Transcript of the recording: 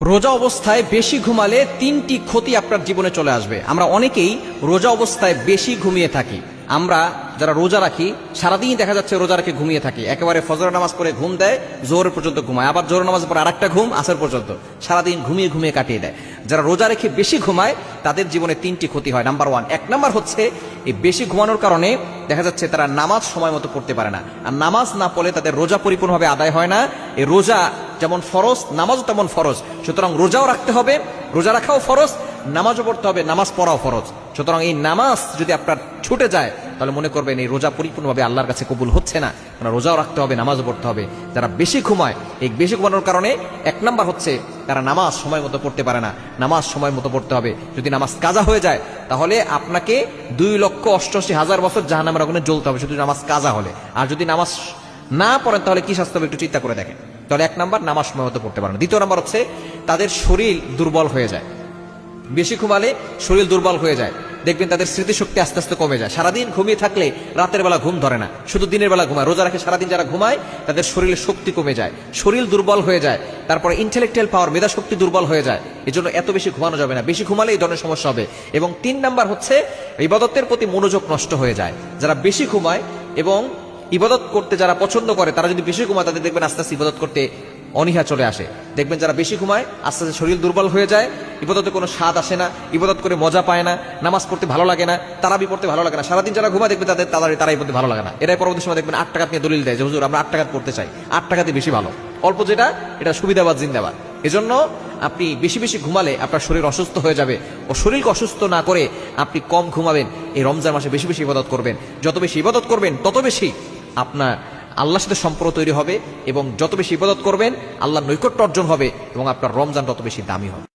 রোজা অবস্থায় বেশি ঘুমালে তিনটি ক্ষতি আপনার জীবনে চলে আসবে। আমরা অনেকেই রোজা অবস্থায় বেশি ঘুমিয়ে থাকি। আমরা যারা রোজা রাখি সারাদিন দেখা যাচ্ছে রোজা রেখে ঘুমিয়ে থাকি, একেবারে ফজর নামাজ পড়ে ঘুম দেয়, জোহর পর্যন্ত ঘুমায়, আবার জোহর নামাজ পরে আরেকটা ঘুম, আসর পর্যন্ত সারাদিন ঘুমিয়ে ঘুমিয়ে কাটিয়ে দেয়। যারা রোজা রেখে বেশি ঘুমায় তাদের জীবনে তিনটি ক্ষতি হয়। নাম্বার ওয়ান, এক নাম্বার হচ্ছে এই বেশি ঘুমানোর কারণে দেখা যাচ্ছে তারা নামাজ সময় মতো পড়তে পারে না, আর নামাজ না পড়লে তাদের রোজা পরিপূর্ণভাবে আদায় হয় না। এই রোজা যেমন ফরজ, নামাজও তেমন ফরজ। সুতরাং রোজাও রাখতে হবে, রোজা রাখাও ফরজ, নামাজও পড়তে হবে, নামাজ পড়াও ফরজ। সুতরাং এই নামাজ যদি আপনার ছুটে যায় তাহলে মনে করবেন এই রোজা পরিপূর্ণভাবে আল্লাহর কাছে কবুল হচ্ছে না। কারণ রোজাও রাখতে হবে, নামাজও পড়তে হবে। যারা বেশি ঘুমায়, এই বেশি ঘুমানোর কারণে এক নাম্বার হচ্ছে তারা নামাজ সময় মতো পড়তে পারে না। নামাজ সময় মতো পড়তে হবে। যদি নামাজ কাজা হয়ে যায় তাহলে আপনাকে 2,88,000 বছর জাহান্নামের আগুনে জ্বলতে হবে শুধু নামাজ কাজা হলে। আর যদি নামাজ না পড়েন তাহলে কি শাস্তি হবে একটু চিন্তা করে দেখেন। তাহলে এক নাম্বার, নামাজ সময় মতো পড়তে পারে না। দ্বিতীয় নাম্বার হচ্ছে তাদের শরীর দুর্বল হয়ে যায়। বেশি ঘুমালে শরীর দুর্বল হয়ে যায়, দেখবেন তাদের স্মৃতিশক্তি আস্তে আস্তে কমে যায়। সারাদিন ঘুমিয়ে থাকলে রাতের বেলা ঘুম ধরে না, শুধু দিনের বেলা ঘুমায়। রোজা রাখে সারাদিন যারা ঘুমায় তাদের শরীরের শক্তি কমে যায়, শরীর দুর্বল হয়ে যায়। তারপরে ইন্টেলেকচুয়াল পাওয়ার, মেধা শক্তি দুর্বল হয়ে যায়। এই জন্য এত বেশি ঘুমানো যাবে না, বেশি ঘুমালে এই ধরনের সমস্যা হবে। এবং তিন নাম্বার হচ্ছে ইবাদতের প্রতি মনোযোগ নষ্ট হয়ে যায়। যারা বেশি ঘুমায় এবং ইবাদত করতে যারা পছন্দ করে তারা যদি বেশি ঘুমায় তাদের দেখবেন আস্তে আস্তে ইবাদত করতে অনীহা চলে আসে। দেখবেন যারা বেশি ঘুমায় আস্তে আস্তে শরীর দুর্বল হয়ে যায়, ইবাদতে কোনো স্বাদ আসে না, ইবাদত করে মজা পায় না, নামাজ পড়তে ভালো লাগে না, তারাবি পড়তে ভালো লাগে না। সারাদিন যারা ঘুমায় দেখবেন তারাই পড়তে ভালো লাগে না। এরাই পরবর্তী সময় দেখবেন 8 টাকা নিয়ে দলিল দেয় যে হুজুর আমরা 8 টাকা পড়তে চাই, 8 টাকাতে বেশি ভালো, অল্প যেটা এটা সুবিধাবাদ জিন্দাবাদ। এজন্য আপনি বেশি বেশি ঘুমালে আপনার শরীর অসুস্থ হয়ে যাবে। ও শরীরকে অসুস্থ না করে আপনি কম ঘুমাবেন। এই রমজান মাসে বেশি বেশি ইবাদত করবেন। যত বেশি ইবাদত করবেন তত বেশি আপনার আল্লাহর সাথে সম্পর্ক তৈরি হবে, এবং যত বেশি ইবাদত করবেন আল্লাহর নৈকট্য অর্জন হবে, এবং আপনার রমজান তত বেশি দামি হবে।